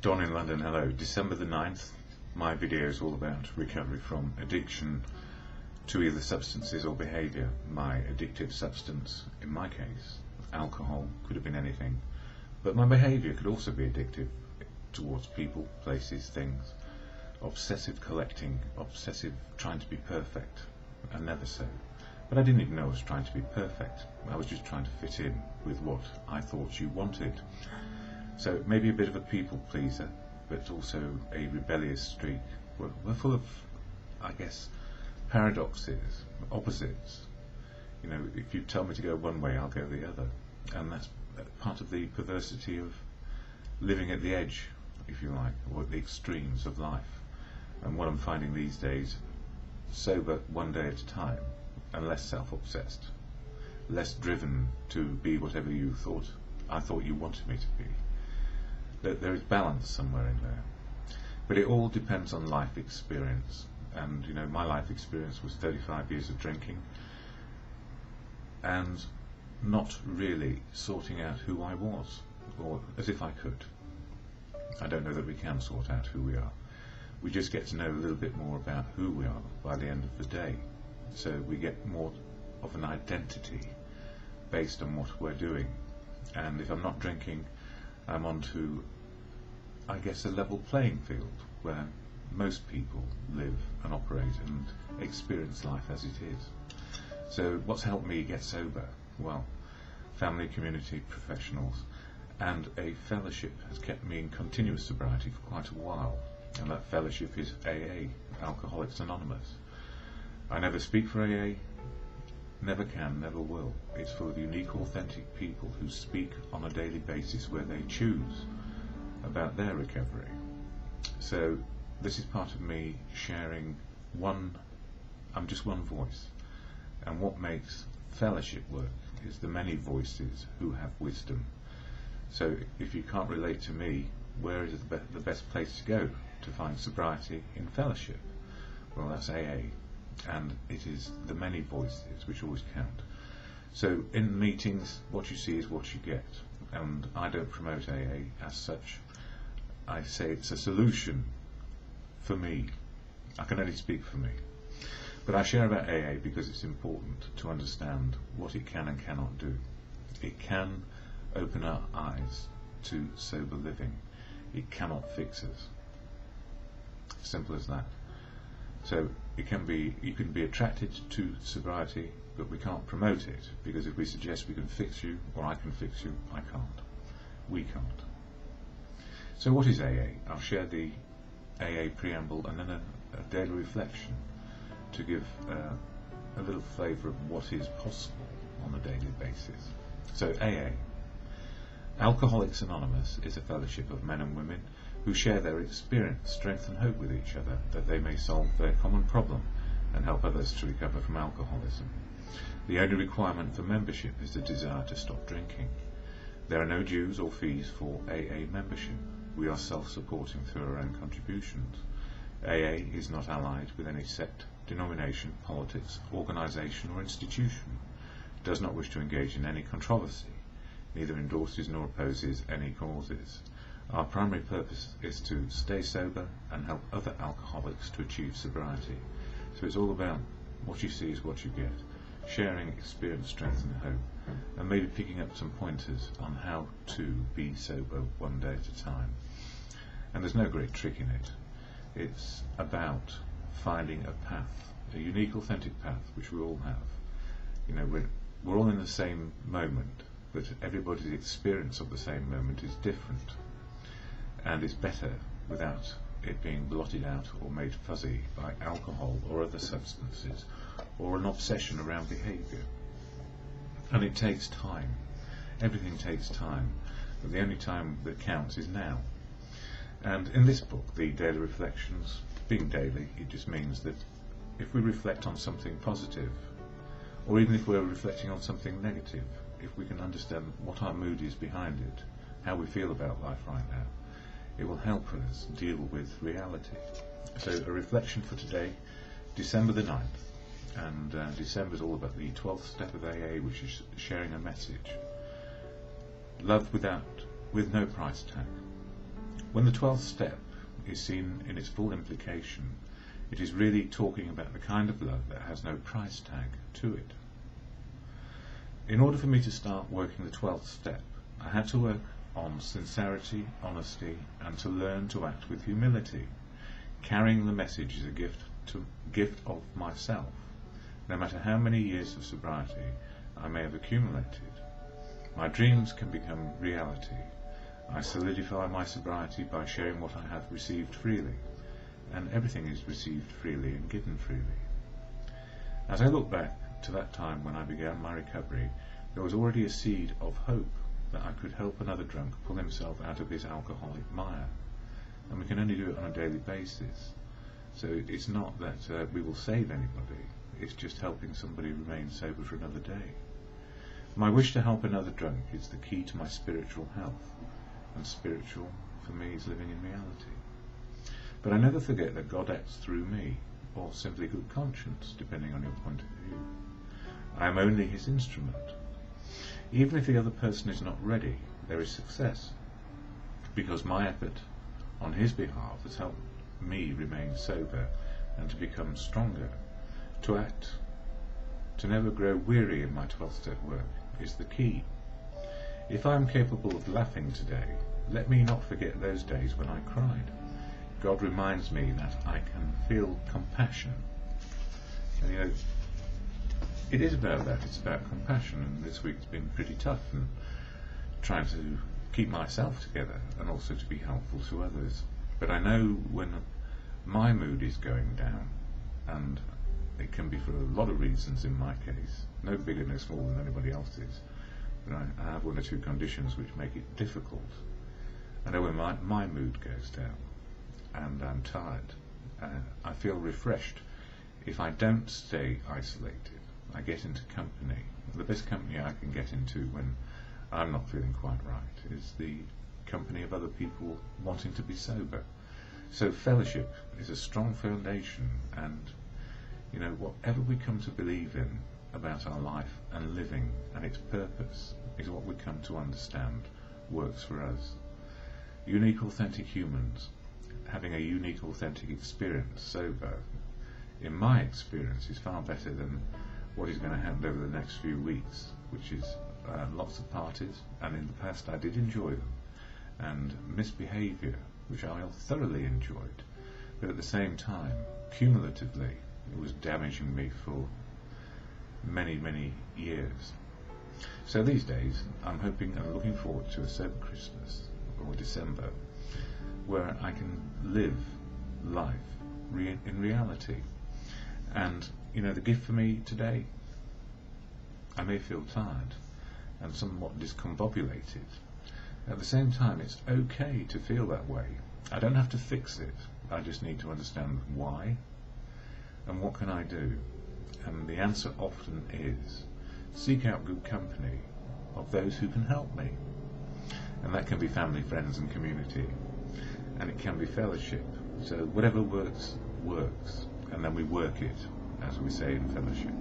Don in London, hello. December the 9th, my video is all about recovery from addiction to either substances or behaviour. My addictive substance, in my case, alcohol, could have been anything, but my behaviour could also be addictive towards people, places, things. Obsessive collecting, obsessive trying to be perfect, and never so. But I didn't even know I was trying to be perfect. I was just trying to fit in with what I thought you wanted. So maybe a bit of a people pleaser, but also a rebellious streak. We're full of, I guess, paradoxes, opposites. You know, if you tell me to go one way, I'll go the other. And that's part of the perversity of living at the edge, if you like, or at the extremes of life. And what I'm finding these days, sober one day at a time, and less self-obsessed, less driven to be whatever I thought you wanted me to be. There is balance somewhere in there. But it all depends on life experience. And you know, my life experience was 35 years of drinking and not really sorting out who I was, or as if I could. I don't know that we can sort out who we are. We just get to know a little bit more about who we are by the end of the day. So we get more of an identity based on what we're doing. And if I'm not drinking, I'm onto, I guess, a level playing field where most people live and operate and experience life as it is. So what's helped me get sober? Well, family, community, professionals, and a fellowship has kept me in continuous sobriety for quite a while. And that fellowship is AA, Alcoholics Anonymous. I never speak for AA, never can, never will. It's full of unique, authentic people who speak on a daily basis where they choose about their recovery. So this is part of me sharing I'm just one voice. And what makes fellowship work is the many voices who have wisdom. So if you can't relate to me, where is the best place to go to find sobriety in fellowship? Well, that's AA. And it is the many voices which always count. So in meetings, what you see is what you get. And I don't promote AA as such. I say it's a solution for me. I can only speak for me. But I share about AA because it's important to understand what it can and cannot do. It can open our eyes to sober living. It cannot fix us. Simple as that. So you can be attracted to sobriety, but we can't promote it, because if we suggest we can fix you, or I can fix you, I can't. We can't. So what is AA? I'll share the AA preamble and then a daily reflection to give a little flavour of what is possible on a daily basis. So AA, Alcoholics Anonymous, is a fellowship of men and women who share their experience, strength and hope with each other, that they may solve their common problem and help others to recover from alcoholism. The only requirement for membership is the desire to stop drinking. There are no dues or fees for AA membership. We are self-supporting through our own contributions. AA is not allied with any sect, denomination, politics, organisation or institution. It does not wish to engage in any controversy, neither endorses nor opposes any causes. Our primary purpose is to stay sober and help other alcoholics to achieve sobriety. So it's all about what you see is what you get, sharing experience, strength and hope, and maybe picking up some pointers on how to be sober one day at a time. And there's no great trick in it. It's about finding a path, a unique, authentic path, which we all have. You know, we're all in the same moment, but everybody's experience of the same moment is different. And it's better without it being blotted out or made fuzzy by alcohol or other substances or an obsession around behaviour. And it takes time. Everything takes time, but the only time that counts is now. And in this book, the daily reflections, being daily, it just means that if we reflect on something positive, or even if we're reflecting on something negative, if we can understand what our mood is behind it, how we feel about life right now, it will help us deal with reality. So a reflection for today, December the 9th. And December is all about the 12th step of AA, which is sharing a message. Love with no price tag. When the 12th step is seen in its full implication, it is really talking about the kind of love that has no price tag to it. In order for me to start working the 12th step, I had to work on sincerity, honesty, and to learn to act with humility. Carrying the message is a gift of myself, no matter how many years of sobriety I may have accumulated. My dreams can become reality. I solidify my sobriety by sharing what I have received freely, and everything is received freely and given freely. As I look back to that time when I began my recovery, there was already a seed of hope that I could help another drunk pull himself out of his alcoholic mire. And we can only do it on a daily basis. So it's not that we will save anybody, it's just helping somebody remain sober for another day. My wish to help another drunk is the key to my spiritual health, and spiritual for me is living in reality. But I never forget that God acts through me, or simply good conscience, depending on your point of view. I am only his instrument. Even if the other person is not ready, there is success, because my effort on his behalf has helped me remain sober and to become stronger. To act, to never grow weary in my 12th step work is the key. If I am capable of laughing today, let me not forget those days when I cried. God reminds me that I can feel compassion. And you know, it is about that, it's about compassion, and this week's been pretty tough, and trying to keep myself together and also to be helpful to others. But I know when my mood is going down, and it can be for a lot of reasons in my case, no bigger, no smaller than anybody else's, but I have one or two conditions which make it difficult. I know when my mood goes down and I'm tired, I feel refreshed if I don't stay isolated. I get into company. The best company I can get into when I'm not feeling quite right is the company of other people wanting to be sober. So fellowship is a strong foundation, and you know, whatever we come to believe in about our life and living and its purpose is what we come to understand works for us. Unique, authentic humans having a unique, authentic experience sober, in my experience, is far better than what is going to happen over the next few weeks, which is lots of parties, and in the past I did enjoy them, and misbehaviour, which I thoroughly enjoyed, but at the same time, cumulatively, it was damaging me for many, many years. So these days, I'm hoping and looking forward to a sober Christmas, or December, where I can live life in reality. And, you know, the gift for me today, I may feel tired and somewhat discombobulated. At the same time, it's okay to feel that way. I don't have to fix it. I just need to understand why and what can I do. And the answer often is seek out good company of those who can help me. And that can be family, friends and community. And it can be fellowship. So whatever works, works. And then we work it, as we say in fellowship.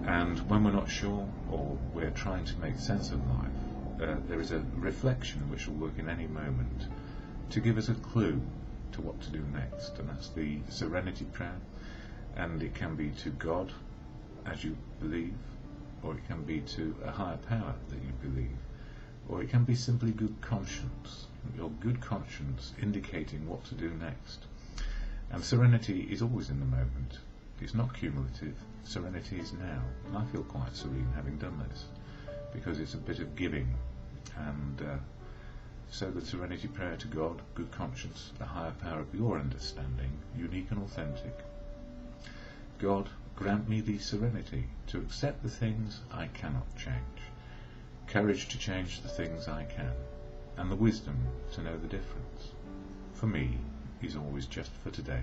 And when we're not sure, or we're trying to make sense of life, there is a reflection which will work in any moment to give us a clue to what to do next. And that's the serenity prayer. And it can be to God, as you believe, or it can be to a higher power that you believe, or it can be simply good conscience, your good conscience indicating what to do next. And serenity is always in the moment. It's not cumulative. Serenity is now. And I feel quite serene having done this, because it's a bit of giving. And so the serenity prayer to God, good conscience, the higher power of your understanding, unique and authentic. God, grant me the serenity to accept the things I cannot change, courage to change the things I can, and the wisdom to know the difference. For me, is always just for today.